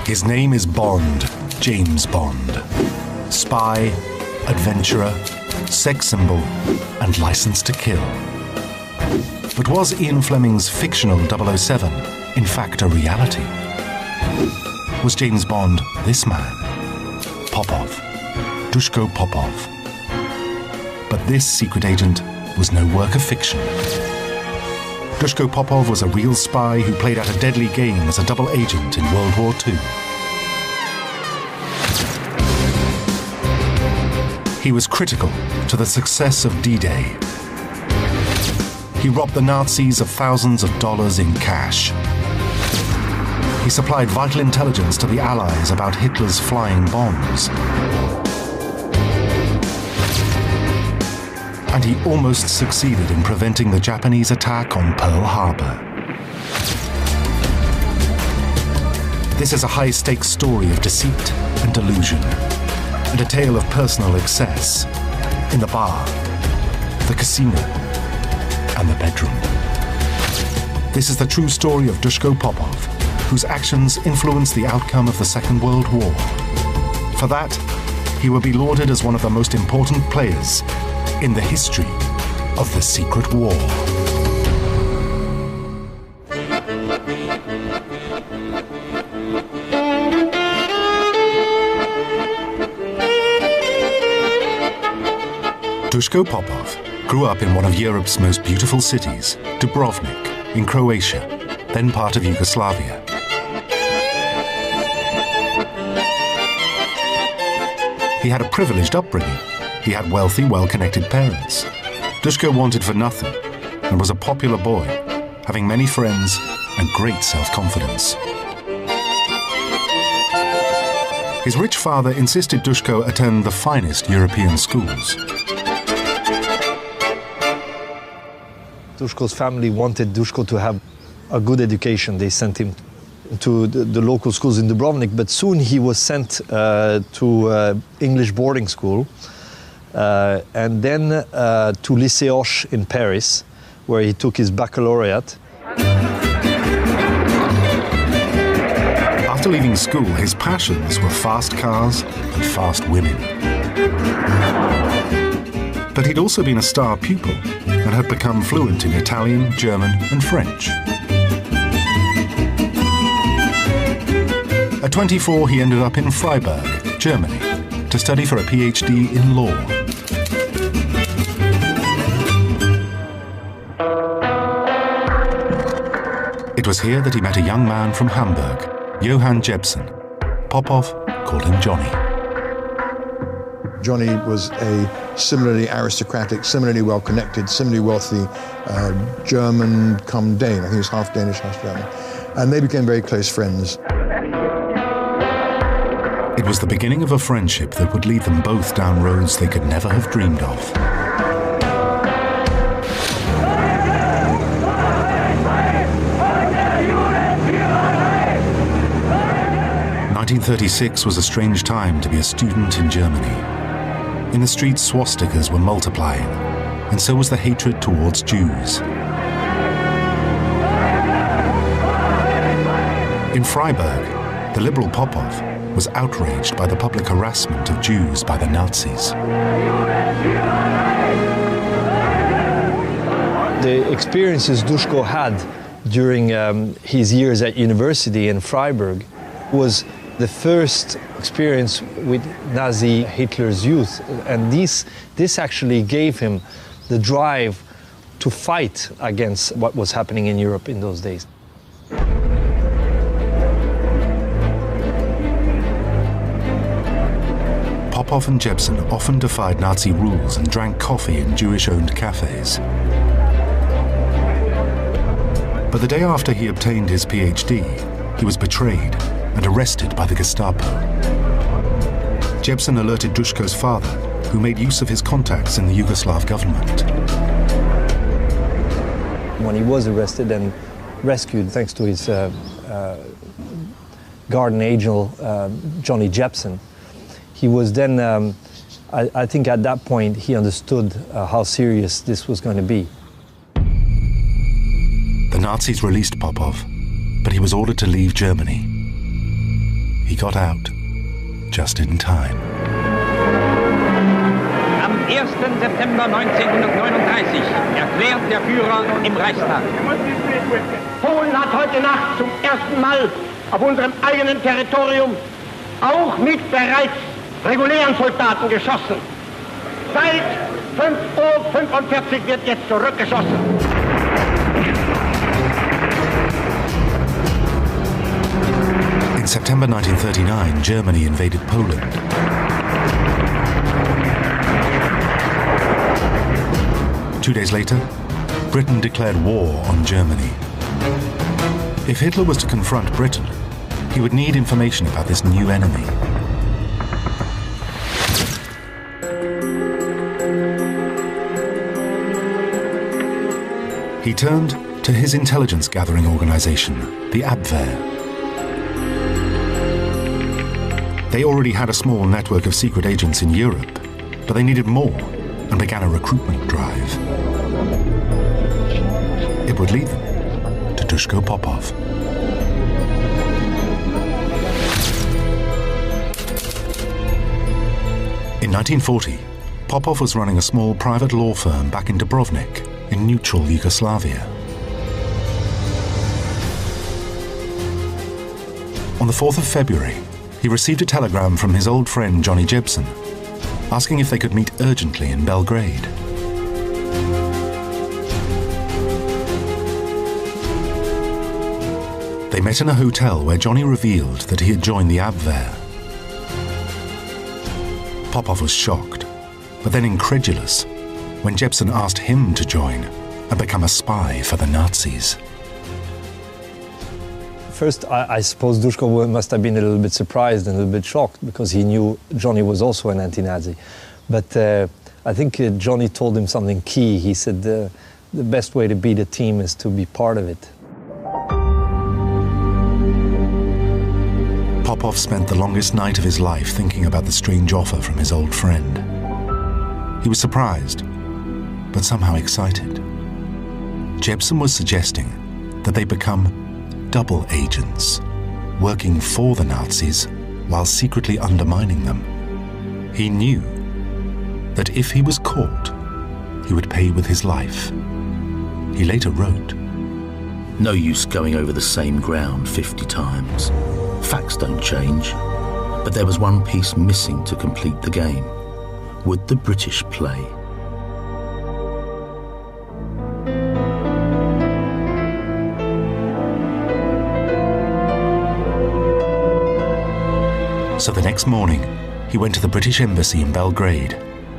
His name is Bond, James Bond. Spy, adventurer, sex symbol, and license to kill. But was Ian Fleming's fictional 007 in fact a reality? Was James Bond this man? Popov, Duško Popov. But this secret agent was no work of fiction. Duško Popov was a real spy who played out a deadly game as a double agent in World War II. He was critical to the success of D-Day. He robbed the Nazis of thousands of dollars in cash. He supplied vital intelligence to the Allies about Hitler's flying bombs. And he almost succeeded in preventing the Japanese attack on Pearl Harbor. This is a high-stakes story of deceit and delusion, and a tale of personal excess in the bar, the casino, and the bedroom. This is the true story of Duško Popov, whose actions influenced the outcome of the Second World War. For that, he will be lauded as one of the most important players in the history of the Secret War. Duško Popov grew up in one of Europe's most beautiful cities, Dubrovnik, in Croatia, then part of Yugoslavia. He had a privileged upbringing. He had wealthy, well-connected parents. Duško wanted for nothing and was a popular boy, having many friends and great self-confidence. His rich father insisted Duško attend the finest European schools. Duško's family wanted Duško to have a good education. They sent him to the local schools in Dubrovnik, but soon he was sent to English boarding school, and then to Lycée Hoche in Paris, where he took his baccalaureate. After leaving school, his passions were fast cars and fast women. But he'd also been a star pupil and had become fluent in Italian, German, and French. At 24, he ended up in Freiburg, Germany, to study for a PhD in law. It was here that he met a young man from Hamburg, Johann Jebsen. Popov called him Johnny. Johnny was a similarly aristocratic, similarly well-connected, similarly wealthy German come Dane. I think he was half Danish, half German. And they became very close friends. It was the beginning of a friendship that would lead them both down roads they could never have dreamed of. "1936 was a strange time to be a student in Germany. In the streets, swastikas were multiplying, and so was the hatred towards Jews. In Freiburg, the liberal Popov was outraged by the public harassment of Jews by the Nazis. The experiences Duško had during his years at university in Freiburg was the first experience with Nazi Hitler's youth, and this actually gave him the drive to fight against what was happening in Europe in those days. Popov and Jebsen often defied Nazi rules and drank coffee in Jewish-owned cafes. But the day after he obtained his PhD, he was betrayed and arrested by the Gestapo. Jebsen alerted Duško's father, who made use of his contacts in the Yugoslav government. When he was arrested and rescued, thanks to his guardian angel, Johnny Jebsen, he was then, I think at that point, he understood how serious this was going to be. The Nazis released Popov, but he was ordered to leave Germany. he got out just in time. Am 1. September 1939 erklärt der Führer im Reichstag: Polen hat heute Nacht zum ersten Mal auf unserem eigenen Territorium auch mit bereits regulären Soldaten geschossen. Seit 5:45 Uhr wird jetzt zurückgeschossen. In September 1939, Germany invaded Poland. Two days later, Britain declared war on Germany. If Hitler was to confront Britain, he would need information about this new enemy. He turned to his intelligence-gathering organization, the Abwehr. They already had a small network of secret agents in Europe, but they needed more and began a recruitment drive. It would lead them to Duško Popov. In 1940, Popov was running a small private law firm back in Dubrovnik, in neutral Yugoslavia. On the 4th of February, he received a telegram from his old friend Johnny Jebsen, asking if they could meet urgently in Belgrade. They met in a hotel where Johnny revealed that he had joined the Abwehr. Popov was shocked, but then incredulous when Jebsen asked him to join and become a spy for the Nazis. First, I suppose Duško must have been a little bit surprised and a little bit shocked because he knew Johnny was also an anti-Nazi. But I think Johnny told him something key. He said the best way to beat a team is to be part of it. Popov spent the longest night of his life thinking about the strange offer from his old friend. He was surprised, but somehow excited. Jebsen was suggesting that they become double agents, working for the Nazis while secretly undermining them. He knew that if he was caught, he would pay with his life. He later wrote, "No use going over the same ground 50 times. Facts don't change, but there was one piece missing to complete the game. Would the British play?" So the next morning, he went to the British Embassy in Belgrade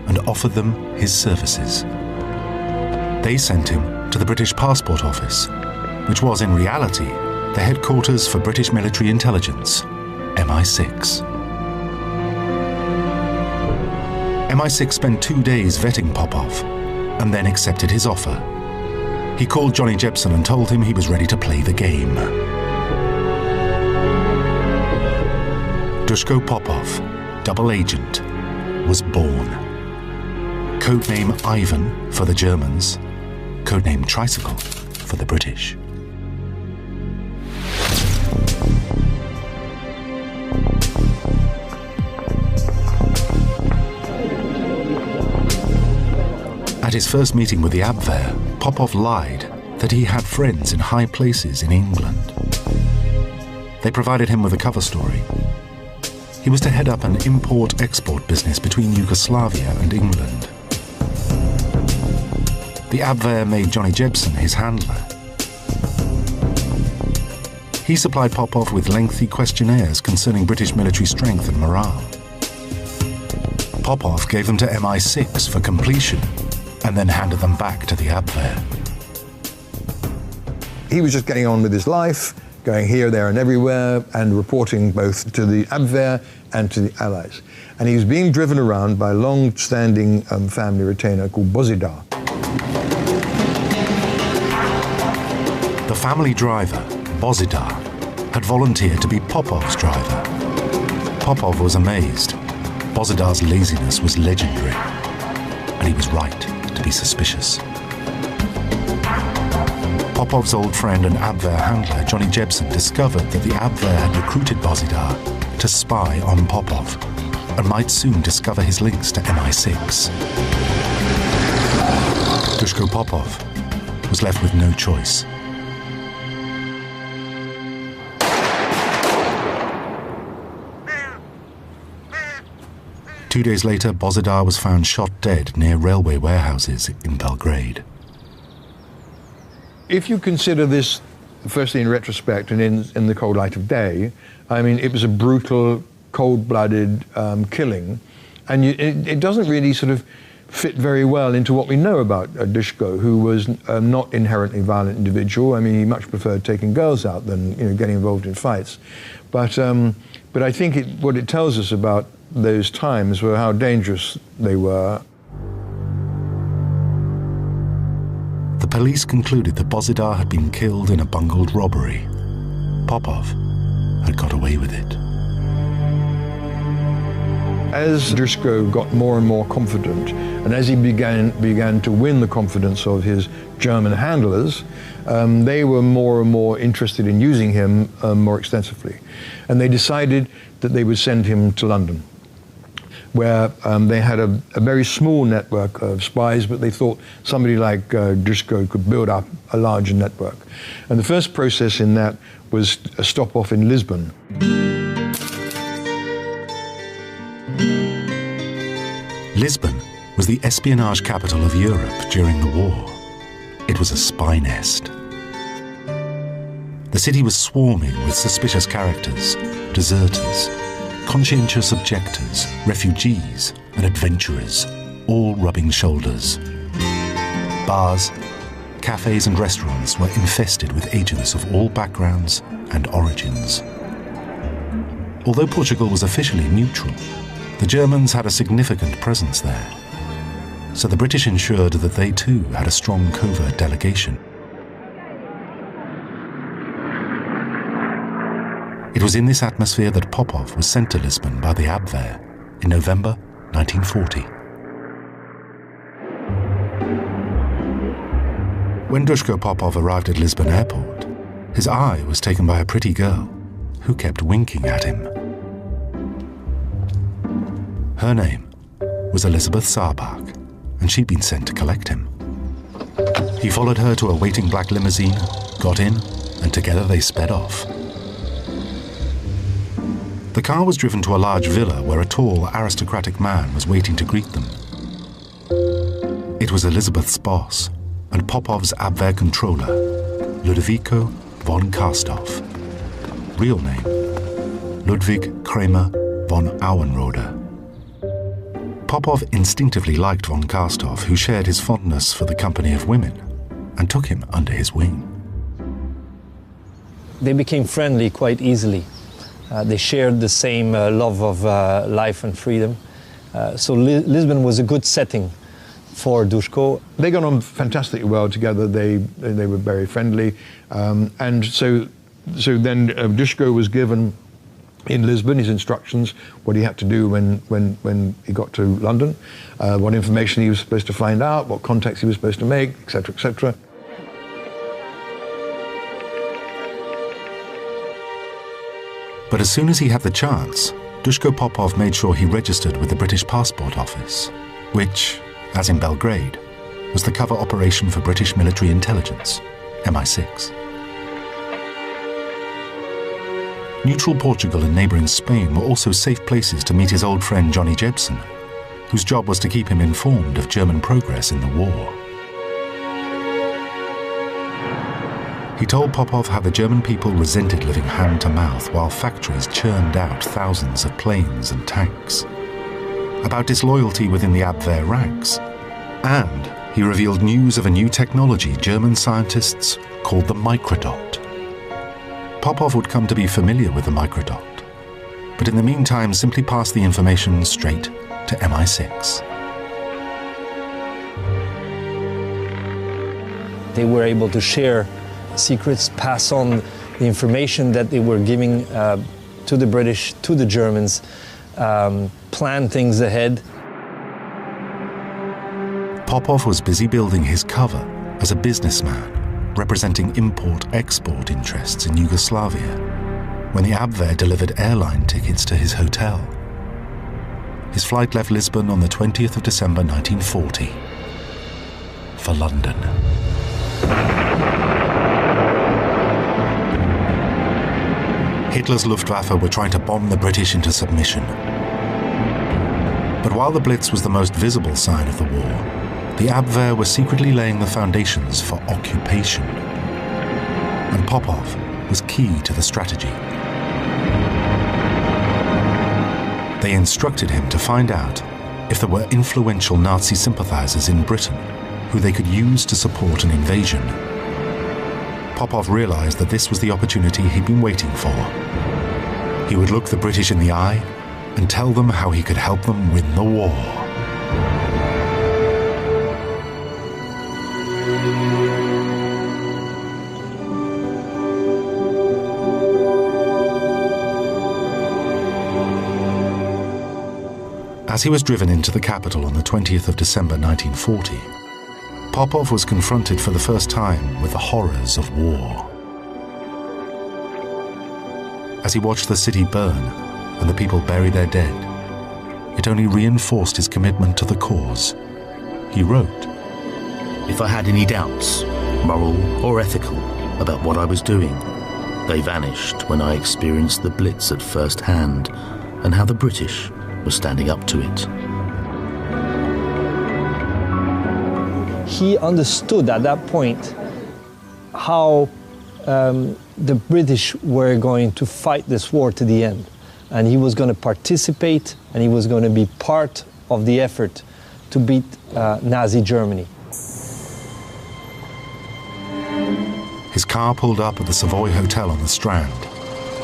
and offered them his services. They sent him to the British Passport Office, which was in reality the headquarters for British military intelligence, MI6. MI6 spent 2 days vetting Popov and then accepted his offer. He called Johnny Jebsen and told him he was ready to play the game. Duško Popov, double agent, was born. Codename Ivan for the Germans, codename Tricycle for the British. At his first meeting with the Abwehr, Popov lied that he had friends in high places in England. They provided him with a cover story. He was to head up an import-export business between Yugoslavia and England. The Abwehr made Johnny Jebsen his handler. He supplied Popov with lengthy questionnaires concerning British military strength and morale. Popov gave them to MI6 for completion and then handed them back to the Abwehr. He was just getting on with his life, going here, there and everywhere and reporting both to the Abwehr and to the Allies. And he was being driven around by a long-standing family retainer called Bozidar. The family driver, Bozidar, had volunteered to be Popov's driver. Popov was amazed. Bozidar's laziness was legendary, and he was right to be suspicious. Popov's old friend and Abwehr handler, Johnny Jebsen, discovered that the Abwehr had recruited Bozidar to spy on Popov and might soon discover his links to MI6. Duško Popov was left with no choice. Two days later, Bozidar was found shot dead near railway warehouses in Belgrade. If you consider this, firstly in retrospect and in the cold light of day, I mean, it was a brutal, cold-blooded killing, and it doesn't really sort of fit very well into what we know about Duško, who was not inherently violent individual. I mean, he much preferred taking girls out than getting involved in fights. But I think what it tells us about those times were how dangerous they were. The police concluded that Bozidar had been killed in a bungled robbery. Popov had got away with it. As Duško got more and more confident, and as he began to win the confidence of his German handlers, they were more and more interested in using him more extensively. And they decided that they would send him to London, where they had a very small network of spies, but they thought somebody like Duško could build up a larger network. And the first process in that was a stop-off in Lisbon. Lisbon was the espionage capital of Europe during the war. It was a spy nest. The city was swarming with suspicious characters, deserters, conscientious objectors, refugees, and adventurers, all rubbing shoulders. Bars, cafes and restaurants were infested with agents of all backgrounds and origins. Although Portugal was officially neutral, the Germans had a significant presence there, so the British ensured that they too had a strong covert delegation. It was in this atmosphere that Popov was sent to Lisbon by the Abwehr in November 1940. When Duško Popov arrived at Lisbon airport, his eye was taken by a pretty girl who kept winking at him. Her name was Elizabeth Sarbach, and she'd been sent to collect him. He followed her to a waiting black limousine, got in, and together they sped off. The car was driven to a large villa where a tall, aristocratic man was waiting to greet them. It was Elizabeth's boss and Popov's Abwehr controller, Ludovico von Karstoff. Real name, Ludwig Kramer von Auenrode. Popov instinctively liked von Karstoff, who shared his fondness for the company of women, and took him under his wing. They became friendly quite easily. They shared the same love of life and freedom. So Lisbon was a good setting for Duško. They got on fantastically well together. They were very friendly. And so then Duško was given in Lisbon his instructions, what he had to do when he got to London, what information he was supposed to find out, what contacts he was supposed to make, etc., etc. But as soon as he had the chance, Duško Popov made sure he registered with the British Passport Office, which, as in Belgrade, was the cover operation for British military intelligence, MI6. Neutral Portugal and neighbouring Spain were also safe places to meet his old friend Johnny Jebsen, whose job was to keep him informed of German progress in the war. He told Popov how the German people resented living hand to mouth while factories churned out thousands of planes and tanks, about disloyalty within the Abwehr ranks, and he revealed news of a new technology German scientists called the microdot. Popov would come to be familiar with the microdot, but in the meantime simply passed the information straight to MI6. They were able to share secrets, pass on the information that they were giving to the British, to the Germans, plan things ahead. Popov was busy building his cover as a businessman representing import-export interests in Yugoslavia when the Abwehr delivered airline tickets to his hotel. His flight left Lisbon on the 20th of December 1940 for London. Hitler's Luftwaffe were trying to bomb the British into submission. But while the Blitz was the most visible sign of the war, the Abwehr were secretly laying the foundations for occupation. And Popov was key to the strategy. They instructed him to find out if there were influential Nazi sympathizers in Britain who they could use to support an invasion. Popov realized that this was the opportunity he'd been waiting for. He would look the British in the eye and tell them how he could help them win the war. As he was driven into the capital on the 20th of December 1940, Popov was confronted for the first time with the horrors of war. As he watched the city burn and the people bury their dead, it only reinforced his commitment to the cause. He wrote, "If I had any doubts, moral or ethical, about what I was doing, they vanished when I experienced the Blitz at first hand and how the British were standing up to it." He understood at that point how the British were going to fight this war to the end. And he was going to participate and he was going to be part of the effort to beat Nazi Germany. His car pulled up at the Savoy Hotel on the Strand,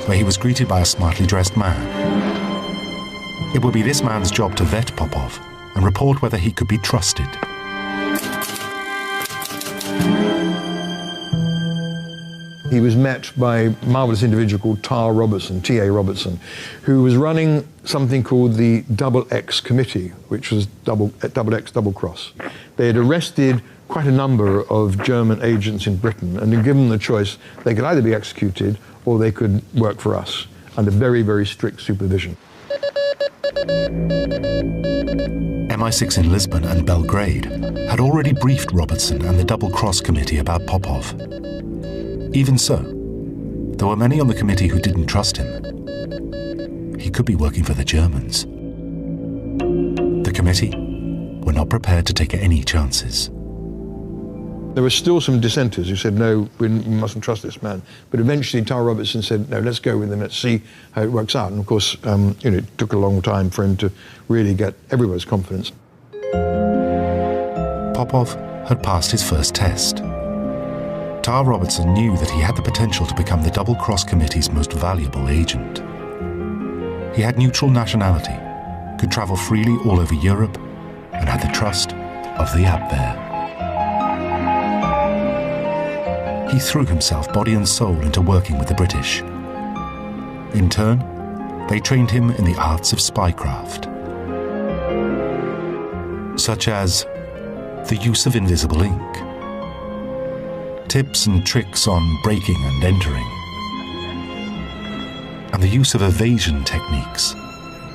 where he was greeted by a smartly dressed man. It would be this man's job to vet Popov and report whether he could be trusted. He was met by a marvellous individual called Tar Robertson, T.A. Robertson, who was running something called the Double X Committee, which was double X, double cross. They had arrested quite a number of German agents in Britain and had given them the choice. They could either be executed or they could work for us under very, very strict supervision. MI6 in Lisbon and Belgrade had already briefed Robertson and the Double Cross Committee about Popov. Even so, there were many on the committee who didn't trust him. He could be working for the Germans. The committee were not prepared to take any chances. There were still some dissenters who said, no, we mustn't trust this man. But eventually Tar Robertson said, no, let's go with him, let's see how it works out. And of course, it took a long time for him to really get everybody's confidence. Popov had passed his first test. Tar Robertson knew that he had the potential to become the Double Cross Committee's most valuable agent. He had neutral nationality, could travel freely all over Europe, and had the trust of the Abwehr. He threw himself body and soul into working with the British. In turn, they trained him in the arts of spycraft, such as the use of invisible ink, tips and tricks on breaking and entering, and the use of evasion techniques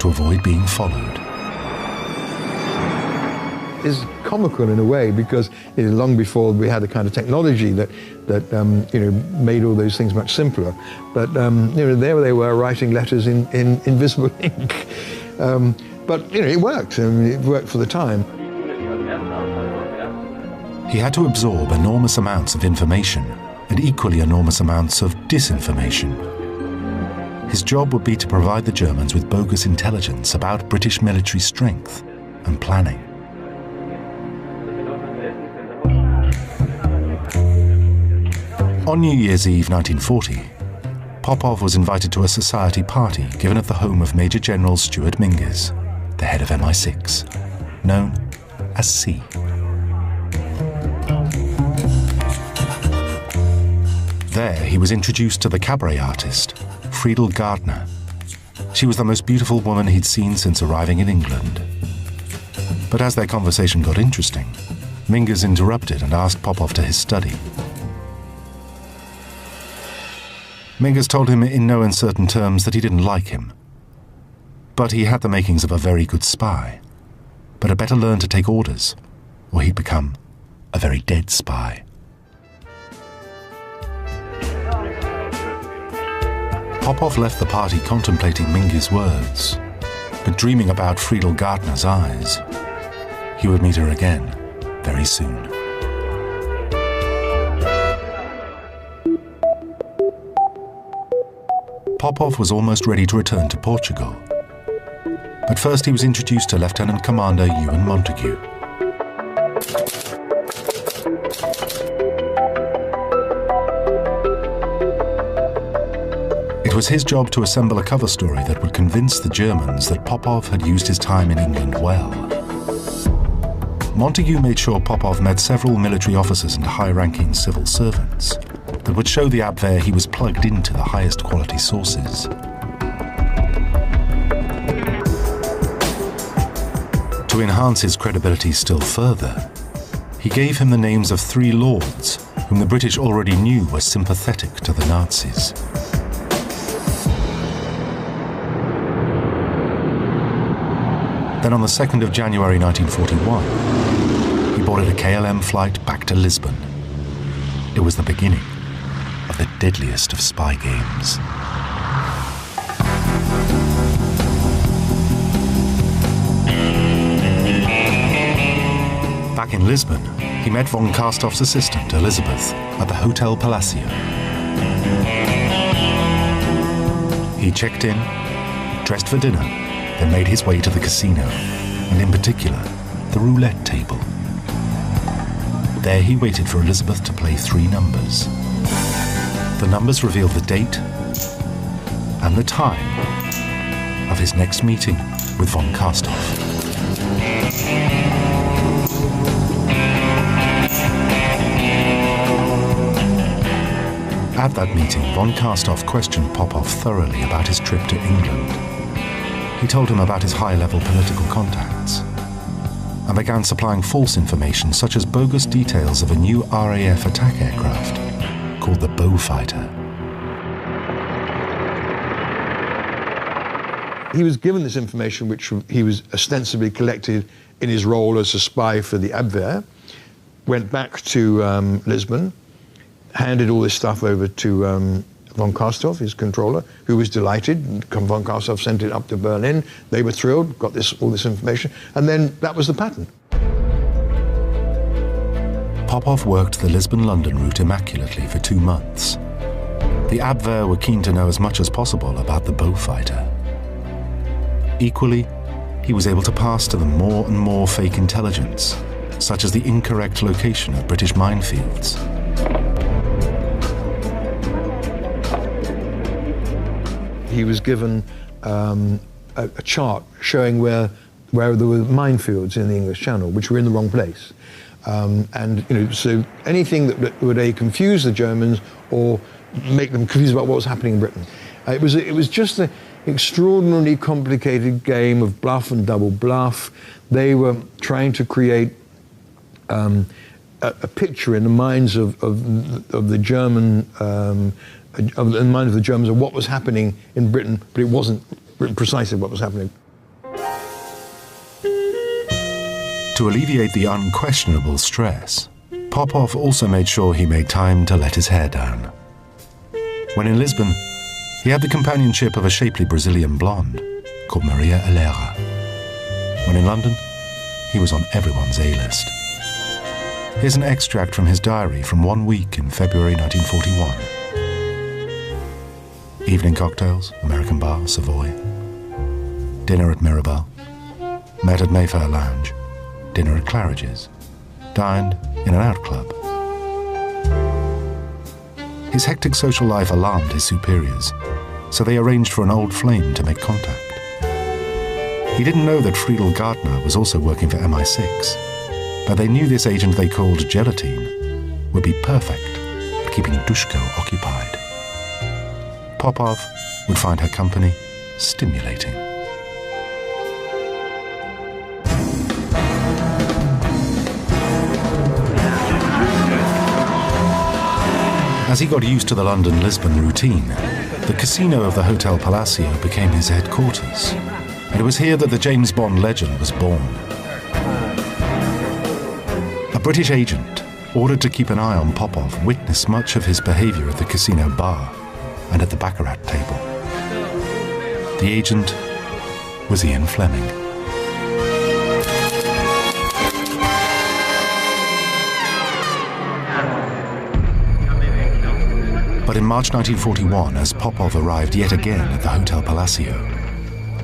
to avoid being followed. It's comical in a way because long before we had the kind of technology that made all those things much simpler. But there they were writing letters in invisible ink. But it worked. It worked for the time. He had to absorb enormous amounts of information and equally enormous amounts of disinformation. His job would be to provide the Germans with bogus intelligence about British military strength and planning. On New Year's Eve 1940, Popov was invited to a society party given at the home of Major General Stuart Mingus, the head of MI6, known as C. There, he was introduced to the cabaret artist, Friedel Gardner. She was the most beautiful woman he'd seen since arriving in England. But as their conversation got interesting, Mingus interrupted and asked Popov to his study. Mingus told him in no uncertain terms that he didn't like him. But he had the makings of a very good spy. But had better learn to take orders, or he'd become a very dead spy. Popov left the party contemplating Mingus' words, but dreaming about Friedel Gardner's eyes. He would meet her again very soon. Popov was almost ready to return to Portugal. But first he was introduced to Lieutenant Commander Ewan Montague. It was his job to assemble a cover story that would convince the Germans that Popov had used his time in England well. Montague made sure Popov met several military officers and high-ranking civil servants that would show the Abwehr he was plugged into the highest quality sources. To enhance his credibility still further, he gave him the names of 3 lords whom the British already knew were sympathetic to the Nazis. Then on the 2nd of January 1941, he boarded a KLM flight back to Lisbon. It was the beginning of the deadliest of spy games. Back in Lisbon, he met von Karstov's assistant, Elizabeth, at the Hotel Palacio. He checked in, dressed for dinner, then made his way to the casino, and in particular, the roulette table. There he waited for Elizabeth to play 3 numbers. The numbers revealed the date and the time of his next meeting with von Karstov. At that meeting, von Karstov questioned Popov thoroughly about his trip to England. He told him about his high-level political contacts and began supplying false information such as bogus details of a new RAF attack aircraft called the Beaufighter. He was given this information which he was ostensibly collected in his role as a spy for the Abwehr, went back to Lisbon, handed all this stuff over to von Karstov, his controller, who was delighted. Von Karstov sent it up to Berlin. They were thrilled, got all this information, and then that was the pattern. Popov worked the Lisbon-London route immaculately for 2 months. The Abwehr were keen to know as much as possible about the Beaufighter. Equally, he was able to pass to them more and more fake intelligence, such as the incorrect location of British minefields. He was given a chart showing where there were minefields in the English Channel, which were in the wrong place. So anything that would confuse the Germans or make them confused about what was happening in Britain. It was just an extraordinarily complicated game of bluff and double bluff. They were trying to create a picture in the minds of the German. Of the mind of the Germans of what was happening in Britain, but it wasn't precisely what was happening. To alleviate the unquestionable stress, Popov also made sure he made time to let his hair down. When in Lisbon, he had the companionship of a shapely Brazilian blonde called Maria Helera. When in London, he was on everyone's A-list. Here's an extract from his diary from 1 week in February 1941. Evening cocktails, American bar, Savoy. Dinner at Mirabelle. Met at Mayfair Lounge. Dinner at Claridge's. Dined in an out club. His hectic social life alarmed his superiors, so they arranged for an old flame to make contact. He didn't know that Friedel Gardner was also working for MI6, but they knew this agent they called Gelatine would be perfect at keeping Dushko occupied. Popov would find her company stimulating. As he got used to the London-Lisbon routine, the casino of the Hotel Palacio became his headquarters. And it was here that the James Bond legend was born. A British agent, ordered to keep an eye on Popov, witnessed much of his behavior at the casino bar and at the baccarat table. The agent was Ian Fleming. But in March 1941, as Popov arrived yet again at the Hotel Palacio,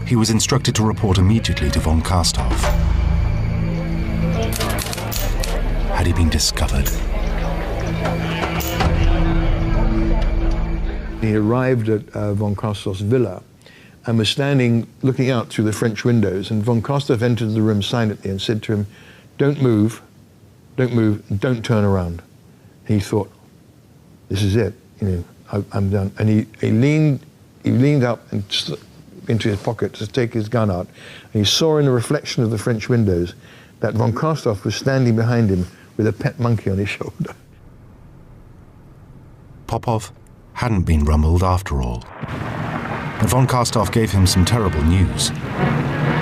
he was instructed to report immediately to von Karstoff. Had he been discovered? He arrived at von Karstoff's villa and was standing looking out through the French windows, and von Karstoff entered the room silently and said to him, "Don't move, don't turn around." And he thought, this is it, I'm done. And he leaned up and into his pocket to take his gun out, and he saw in the reflection of the French windows that von Karstoff was standing behind him with a pet monkey on his shoulder. Popov hadn't been rumbled after all. But von Karstoff gave him some terrible news.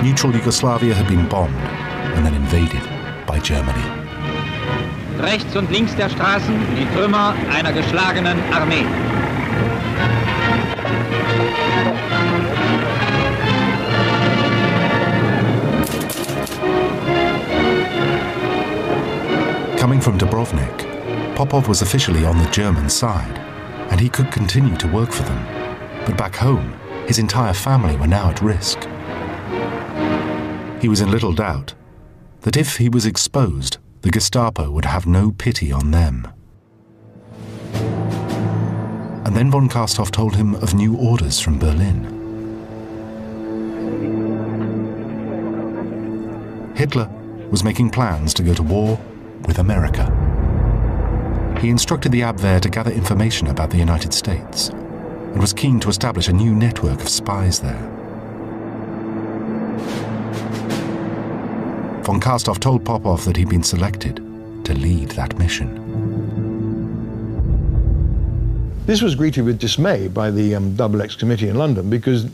Neutral Yugoslavia had been bombed and then invaded by Germany. Rechts und links der Straßen die Trümmer einer geschlagenen Armee. Coming from Dubrovnik, Popov was officially on the German side, and he could continue to work for them. But back home, his entire family were now at risk. He was in little doubt that if he was exposed, the Gestapo would have no pity on them. And then von Karstoff told him of new orders from Berlin. Hitler was making plans to go to war with America. He instructed the Abwehr to gather information about the United States and was keen to establish a new network of spies there. Von Karstoff told Popov that he'd been selected to lead that mission. This was greeted with dismay by the Double X Committee in London, because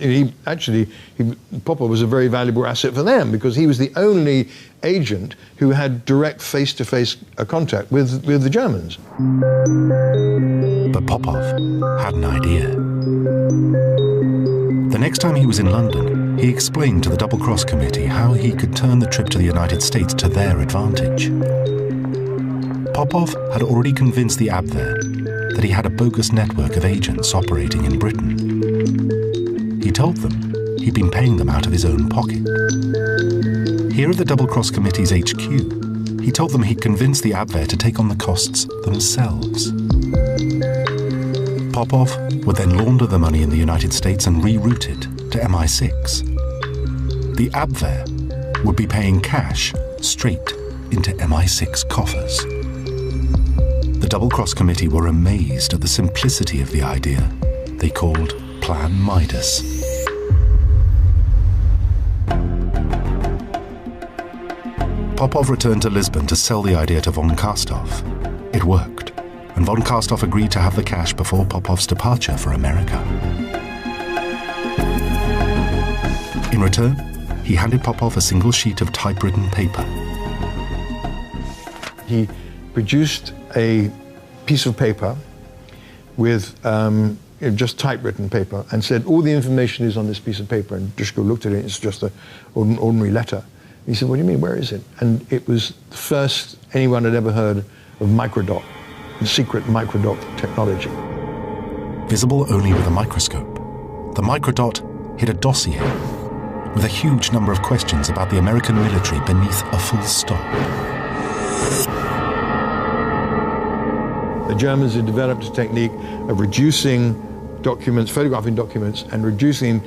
Popov was a very valuable asset for them, because he was the only agent who had direct face-to-face contact with the Germans. But Popov had an idea. The next time he was in London, he explained to the Double Cross Committee how he could turn the trip to the United States to their advantage. Popov had already convinced the Abwehr that he had a bogus network of agents operating in Britain. He told them he'd been paying them out of his own pocket. Here at the Double Cross Committee's HQ, he told them he'd convinced the Abwehr to take on the costs themselves. Popov would then launder the money in the United States and reroute it to MI6. The Abwehr would be paying cash straight into MI6 coffers. The Double Cross Committee were amazed at the simplicity of the idea they called Plan Midas. Popov returned to Lisbon to sell the idea to von Karstoff. It worked, and von Karstoff agreed to have the cash before Popov's departure for America. In return, he handed Popov a single sheet of typewritten paper. He produced a piece of paper with just typewritten paper and said, all the information is on this piece of paper. And Dushko looked at it, it's just an ordinary letter. He said, what do you mean, where is it? And it was the first anyone had ever heard of microdot, the secret microdot technology. Visible only with a microscope, the microdot hid a dossier with a huge number of questions about the American military beneath a full stop. The Germans had developed a technique of reducing documents, photographing documents, and reducing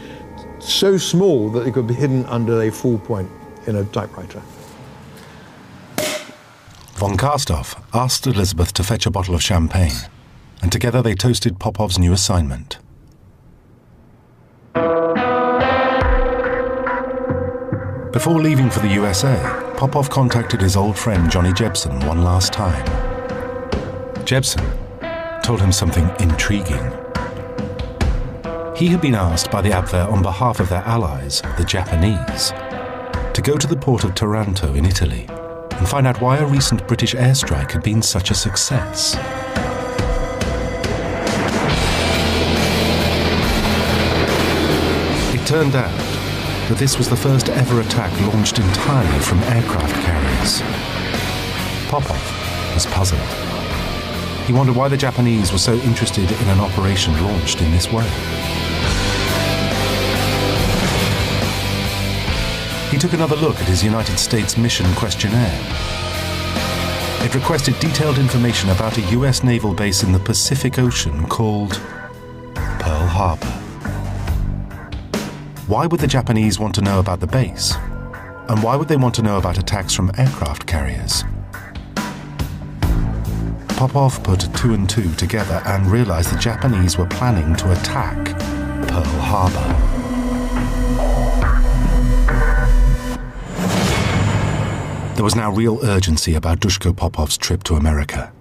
so small that they could be hidden under a full point in a typewriter. Von Karstoff asked Elizabeth to fetch a bottle of champagne, and together they toasted Popov's new assignment. Before leaving for the USA, Popov contacted his old friend Johnny Jebsen one last time. Jebsen told him something intriguing. He had been asked by the Abwehr on behalf of their allies, the Japanese, to go to the port of Taranto in Italy and find out why a recent British airstrike had been such a success. It turned out that this was the first ever attack launched entirely from aircraft carriers. Popov was puzzled. He wondered why the Japanese were so interested in an operation launched in this way. He took another look at his United States mission questionnaire. It requested detailed information about a US naval base in the Pacific Ocean called Pearl Harbor. Why would the Japanese want to know about the base? And why would they want to know about attacks from aircraft carriers? Popov put two and two together and realized the Japanese were planning to attack Pearl Harbor. There was now real urgency about Duško Popov's trip to America.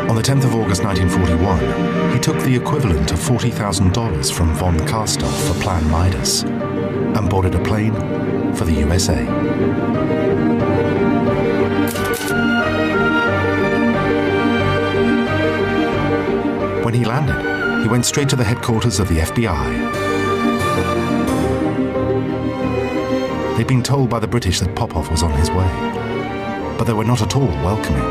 On the 10th of August 1941, he took the equivalent of $40,000 from von Karstoff for Plan Midas and boarded a plane for the USA. When he landed, he went straight to the headquarters of the FBI. They'd been told by the British that Popov was on his way, but they were not at all welcoming.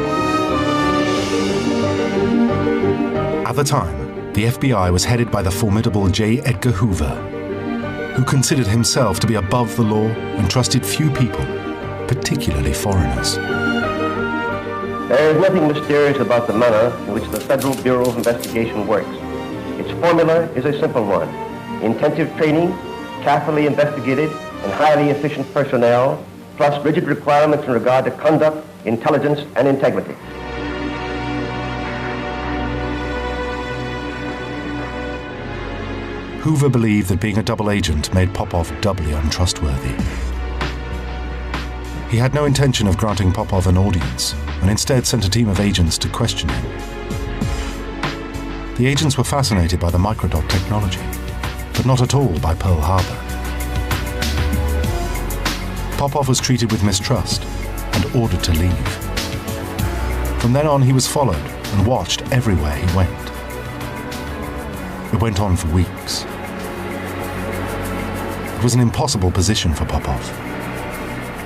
At the time, the FBI was headed by the formidable J. Edgar Hoover, who considered himself to be above the law and trusted few people, particularly foreigners. There is nothing mysterious about the manner in which the Federal Bureau of Investigation works. Its formula is a simple one: intensive training, carefully investigated and highly efficient personnel, plus rigid requirements in regard to conduct, intelligence, and integrity. Hoover believed that being a double agent made Popov doubly untrustworthy. He had no intention of granting Popov an audience, and instead sent a team of agents to question him. The agents were fascinated by the microdot technology, but not at all by Pearl Harbor. Popov was treated with mistrust and ordered to leave. From then on, he was followed and watched everywhere he went. It went on for weeks. It was an impossible position for Popov.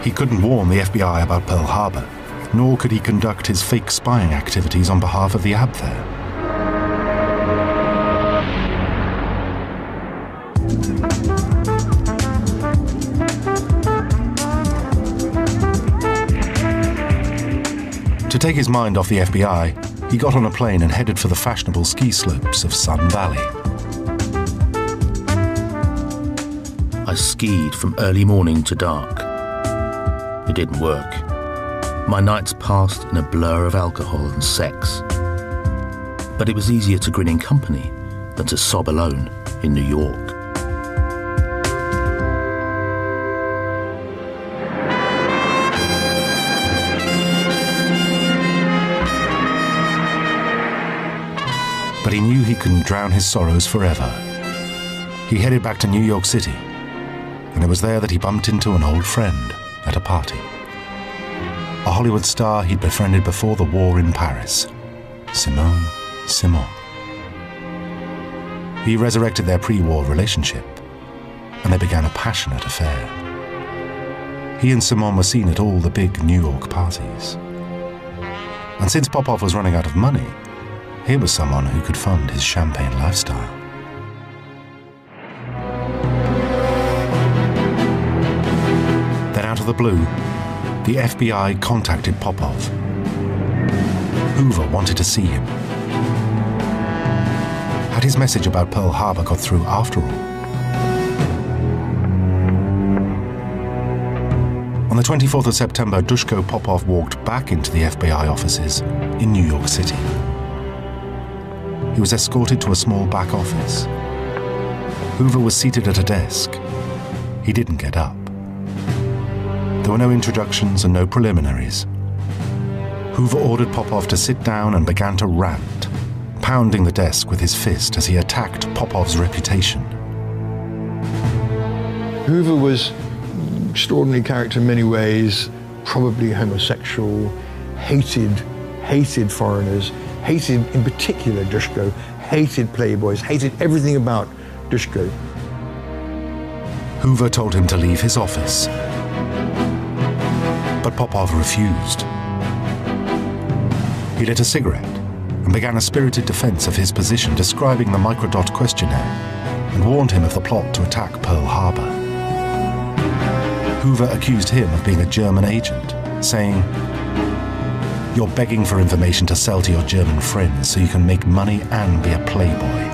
He couldn't warn the FBI about Pearl Harbor, nor could he conduct his fake spying activities on behalf of the Abwehr. To take his mind off the FBI, he got on a plane and headed for the fashionable ski slopes of Sun Valley. I skied from early morning to dark. It didn't work. My nights passed in a blur of alcohol and sex. But it was easier to grin in company than to sob alone in New York. But he knew he couldn't drown his sorrows forever. He headed back to New York City, and it was there that he bumped into an old friend at a party. A Hollywood star he'd befriended before the war in Paris, Simone. He resurrected their pre-war relationship, and they began a passionate affair. He and Simone were seen at all the big New York parties. And since Popov was running out of money, here was someone who could fund his champagne lifestyle. Then out of the blue, the FBI contacted Popov. Hoover wanted to see him. Had his message about Pearl Harbor got through after all? On the 24th of September, Duško Popov walked back into the FBI offices in New York City. He was escorted to a small back office, Hoover was seated at a desk. He didn't get up. There were no introductions and no preliminaries. Hoover ordered Popov to sit down and began to rant, pounding the desk with his fist as he attacked Popov's reputation. Hoover was an extraordinary character in many ways, probably homosexual, hated foreigners, hated in particular Dushko, hated playboys, hated everything about Dushko. Hoover told him to leave his office, but Popov refused. He lit a cigarette and began a spirited defense of his position, describing the microdot questionnaire, and warned him of the plot to attack Pearl Harbor. Hoover accused him of being a German agent, saying, "You're begging for information to sell to your German friends so you can make money and be a playboy."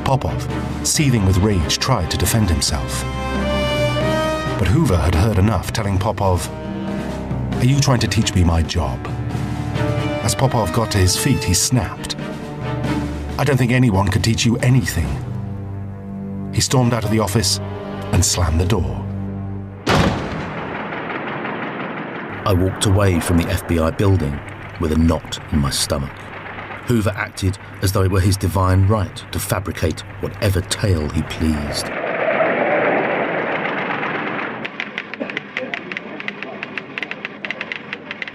Popov, seething with rage, tried to defend himself. But Hoover had heard enough, telling Popov, "Are you trying to teach me my job?" As Popov got to his feet, he snapped, "I don't think anyone could teach you anything." He stormed out of the office and slammed the door. I walked away from the FBI building with a knot in my stomach. Hoover acted as though it were his divine right to fabricate whatever tale he pleased.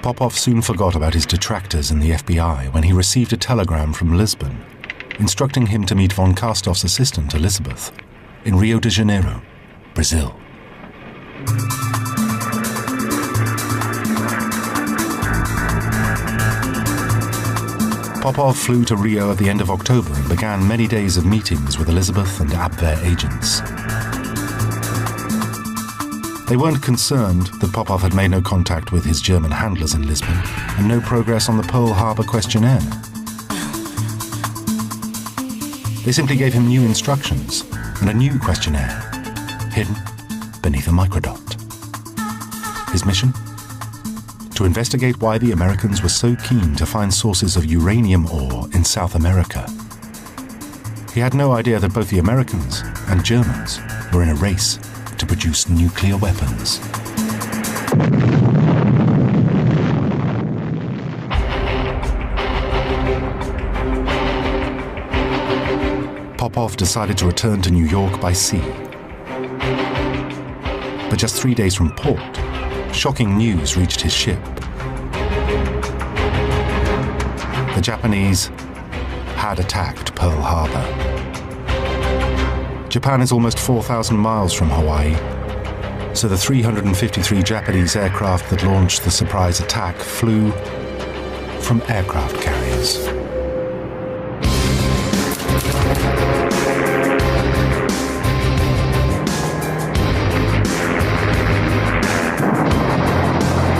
Popov soon forgot about his detractors in the FBI when he received a telegram from Lisbon instructing him to meet von Kastov's assistant, Elizabeth, in Rio de Janeiro, Brazil. Popov flew to Rio at the end of October and began many days of meetings with Elizabeth and Abwehr agents. They weren't concerned that Popov had made no contact with his German handlers in Lisbon and no progress on the Pearl Harbor questionnaire. They simply gave him new instructions and a new questionnaire, hidden beneath a microdot. His mission? To investigate why the Americans were so keen to find sources of uranium ore in South America. He had no idea that both the Americans and Germans were in a race to produce nuclear weapons. Popov decided to return to New York by sea. But just 3 days from port, shocking news reached his ship. The Japanese had attacked Pearl Harbor. Japan is almost 4,000 miles from Hawaii, so the 353 Japanese aircraft that launched the surprise attack flew from aircraft carriers.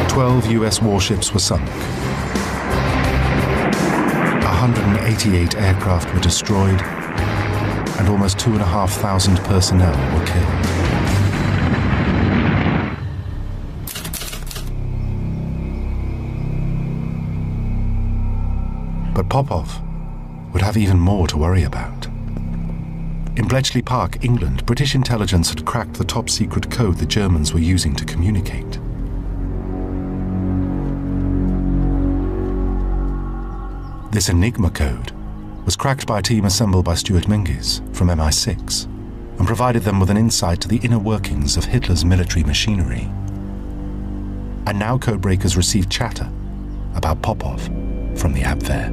Twelve US warships were sunk. 188 aircraft were destroyed, and almost 2,500 personnel were killed. But Popov would have even more to worry about. In Bletchley Park, England, British intelligence had cracked the top-secret code the Germans were using to communicate. This Enigma code was cracked by a team assembled by Stuart Mingus from MI6 and provided them with an insight to the inner workings of Hitler's military machinery. And now codebreakers received chatter about Popov from the Abwehr.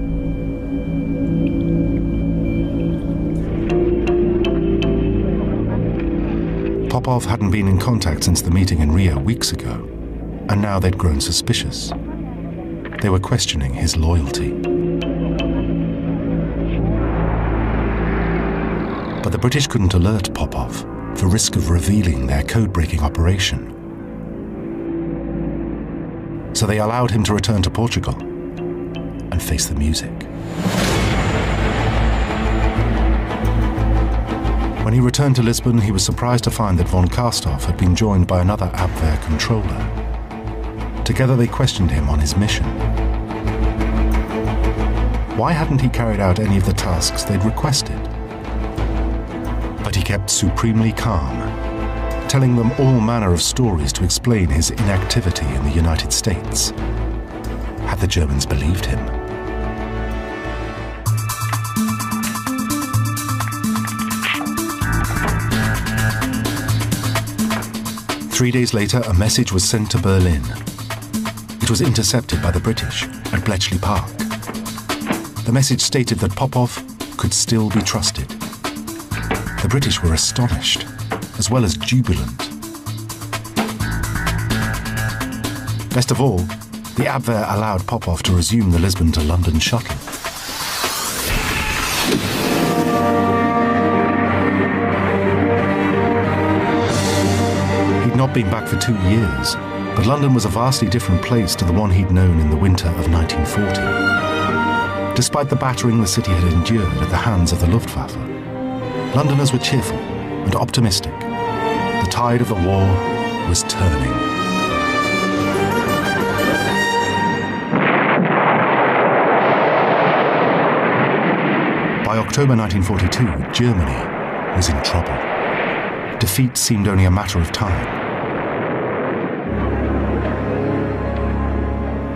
Popov hadn't been in contact since the meeting in Rio weeks ago, and now they'd grown suspicious. They were questioning his loyalty. But the British couldn't alert Popov for risk of revealing their code-breaking operation. So they allowed him to return to Portugal and face the music. When he returned to Lisbon, he was surprised to find that von Kastov had been joined by another Abwehr controller. Together they questioned him on his mission. Why hadn't he carried out any of the tasks they'd requested? But he kept supremely calm, telling them all manner of stories to explain his inactivity in the United States. Had the Germans believed him? Three days later, a message was sent to Berlin. It was intercepted by the British at Bletchley Park. The message stated that Popov could still be trusted. The British were astonished, as well as jubilant. Best of all, the Abwehr allowed Popov to resume the Lisbon to London shuttle. He'd not been back for 2 years, but London was a vastly different place to the one he'd known in the winter of 1940. Despite the battering the city had endured at the hands of the Luftwaffe, Londoners were cheerful and optimistic. The tide of the war was turning. By October 1942, Germany was in trouble. Defeat seemed only a matter of time.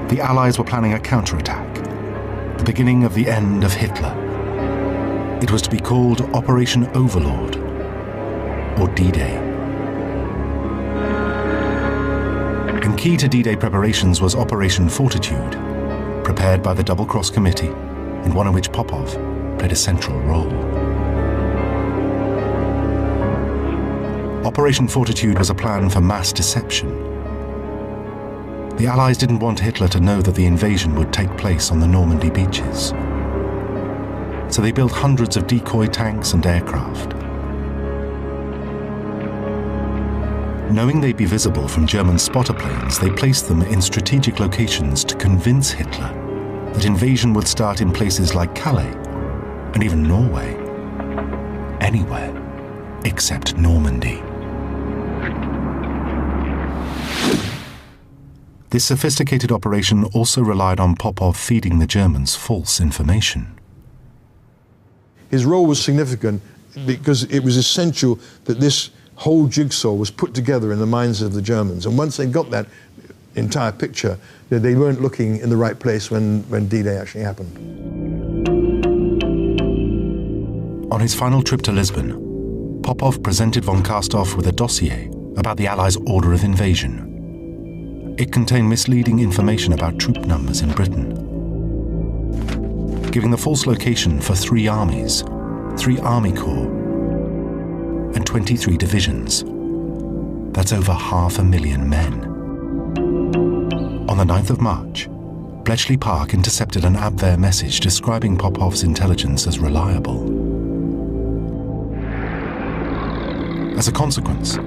The Allies were planning a counterattack, the beginning of the end of Hitler. It was to be called Operation Overlord, or D-Day. And key to D-Day preparations was Operation Fortitude, prepared by the Double Cross Committee, and one in which Popov played a central role. Operation Fortitude was a plan for mass deception. The Allies didn't want Hitler to know that the invasion would take place on the Normandy beaches. So they built hundreds of decoy tanks and aircraft. Knowing they'd be visible from German spotter planes, they placed them in strategic locations to convince Hitler that invasion would start in places like Calais and even Norway. Anywhere except Normandy. This sophisticated operation also relied on Popov feeding the Germans false information. His role was significant because it was essential that this whole jigsaw was put together in the minds of the Germans. And once they got that entire picture, they weren't looking in the right place when D-Day actually happened. On his final trip to Lisbon, Popov presented von Kastov with a dossier about the Allies' order of invasion. It contained misleading information about troop numbers in Britain, giving the false location for 3 armies, 3 army corps, and 23 divisions. That's over 500,000 men. On the 9th of March, Bletchley Park intercepted an Abwehr message describing Popov's intelligence as reliable. As a consequence,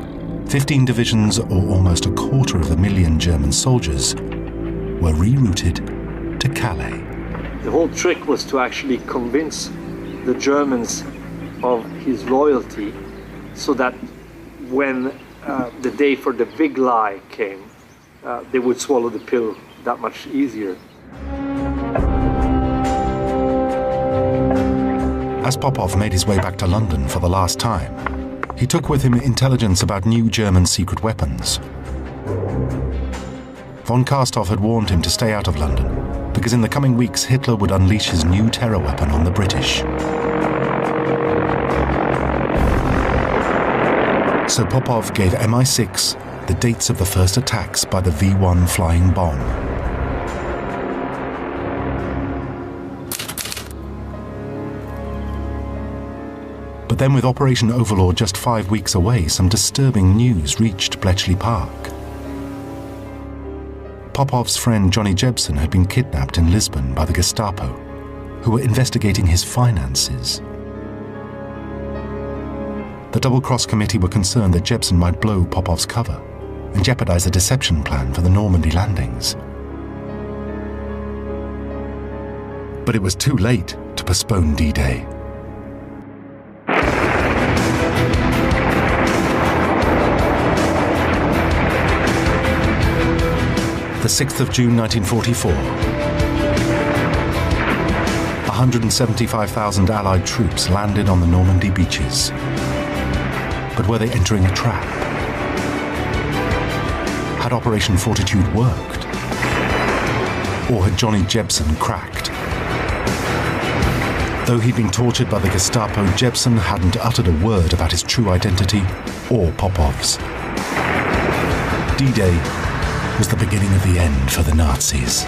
15 divisions, or almost 250,000 German soldiers, were rerouted to Calais. The whole trick was to actually convince the Germans of his loyalty so that when the day for the big lie came, they would swallow the pill that much easier. As Popov made his way back to London for the last time, he took with him intelligence about new German secret weapons. Von Kastov had warned him to stay out of London, because in the coming weeks Hitler would unleash his new terror weapon on the British. So Popov gave MI6 the dates of the first attacks by the V-1 flying bomb. But then, with Operation Overlord just 5 weeks away, some disturbing news reached Bletchley Park. Popov's friend Johnny Jebsen had been kidnapped in Lisbon by the Gestapo, who were investigating his finances. The Double Cross Committee were concerned that Jebsen might blow Popov's cover and jeopardize the deception plan for the Normandy landings. But it was too late to postpone D-Day. The 6th of June 1944. 175,000 Allied troops landed on the Normandy beaches. But were they entering a trap? Had Operation Fortitude worked? Or had Johnny Jebsen cracked? Though he'd been tortured by the Gestapo, Jebsen hadn't uttered a word about his true identity or Popov's. D-Day was the beginning of the end for the Nazis.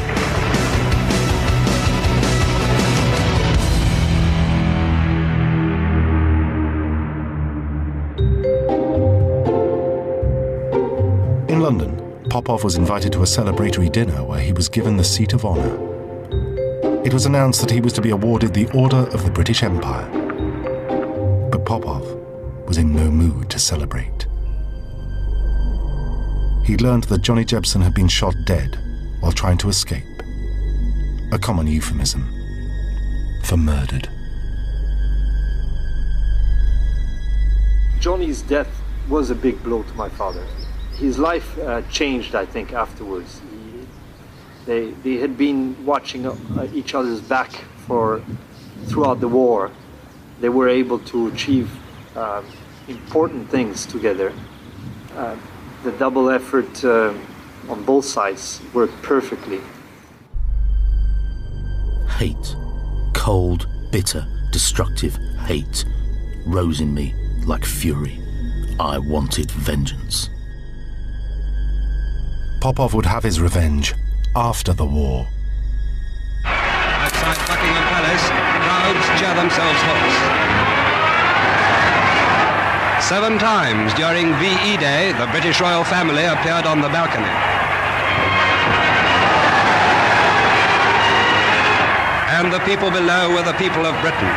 In London, Popov was invited to a celebratory dinner where he was given the seat of honour. It was announced that he was to be awarded the Order of the British Empire. But Popov was in no mood to celebrate. He'd learned that Johnny Jebsen had been shot dead while trying to escape. A common euphemism for murdered. Johnny's death was a big blow to my father. His life changed, I think, afterwards. They had been watching each other's back throughout the war. They were able to achieve important things together. The double effort on both sides worked perfectly. Hate, cold, bitter, destructive hate, rose in me like fury. I wanted vengeance. Popov would have his revenge after the war. Outside Buckingham Palace, crowds cheer themselves hoarse. 7 times during VE Day, the British royal family appeared on the balcony. And the people below were the people of Britain,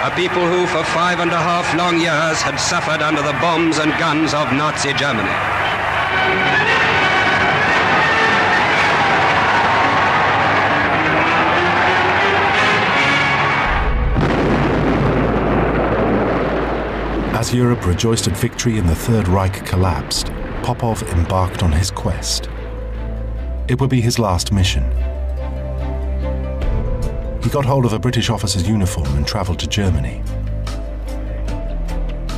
a people who for 5.5 long years had suffered under the bombs and guns of Nazi Germany. As Europe rejoiced at victory and the Third Reich collapsed, Popov embarked on his quest. It would be his last mission. He got hold of a British officer's uniform and travelled to Germany.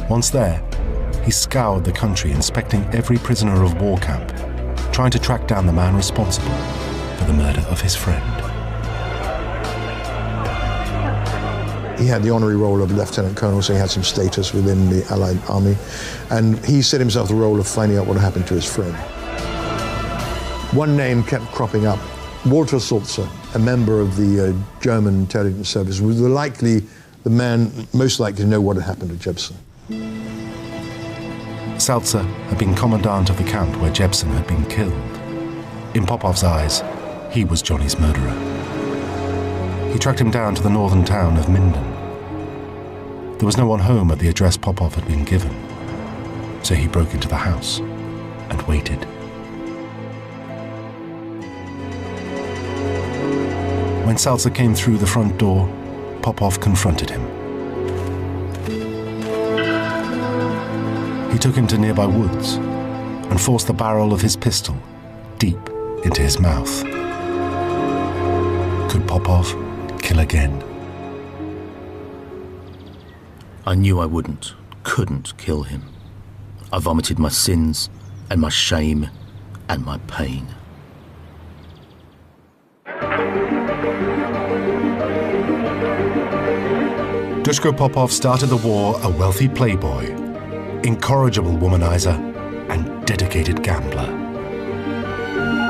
Once there, he scoured the country, inspecting every prisoner of war camp, trying to track down the man responsible for the murder of his friend. He had the honorary role of lieutenant colonel, so he had some status within the Allied army, and he set himself the role of finding out what happened to his friend. One name kept cropping up. Walter Sulzer, a member of the German intelligence service, was the man most likely to know what had happened to Jebsen. Sulzer had been commandant of the camp where Jebsen had been killed. In Popov's eyes, he was Johnny's murderer. He tracked him down to the northern town of Minden. There was no one home at the address Popov had been given, so he broke into the house and waited. When Sulzer came through the front door, Popov confronted him. He took him to nearby woods and forced the barrel of his pistol deep into his mouth. Could Popov kill again? I knew I couldn't kill him. I vomited my sins and my shame and my pain. Dushko Popov started the war a wealthy playboy, incorrigible womanizer, and dedicated gambler.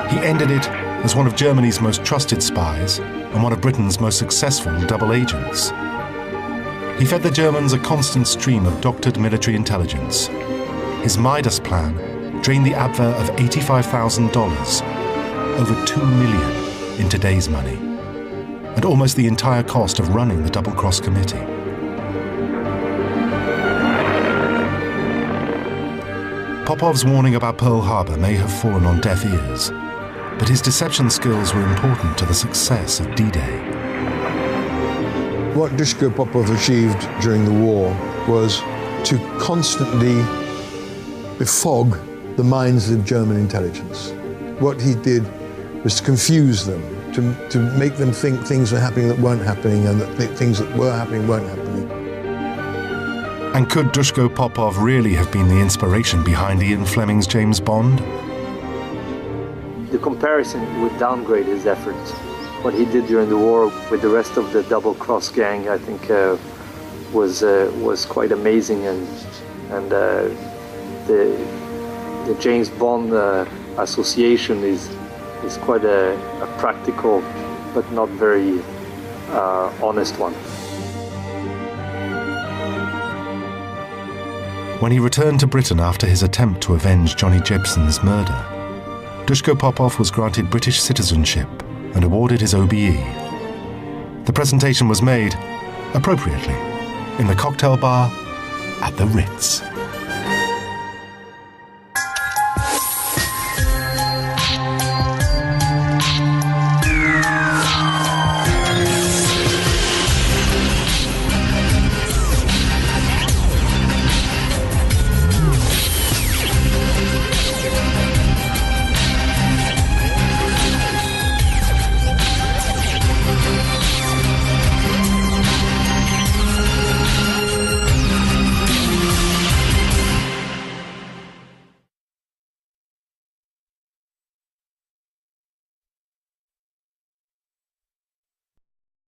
He ended it as one of Germany's most trusted spies and one of Britain's most successful double agents. He fed the Germans a constant stream of doctored military intelligence. His Midas plan drained the Abwehr of $85,000, over $2 million in today's money, and almost the entire cost of running the double-cross committee. Popov's warning about Pearl Harbor may have fallen on deaf ears, but his deception skills were important to the success of D-Day. What Dushko Popov achieved during the war was to constantly befog the minds of German intelligence. What he did was to confuse them, to make them think things were happening that weren't happening and that things that were happening weren't happening. And could Duško Popov really have been the inspiration behind Ian Fleming's James Bond? The comparison would downgrade his efforts. What he did during the war with the rest of the Double Cross gang, I think, was quite amazing, and the James Bond association is quite a practical but not very honest one. When he returned to Britain after his attempt to avenge Johnny Jebsen's murder, Duško Popov was granted British citizenship and awarded his OBE. The presentation was made, appropriately, in the cocktail bar at the Ritz.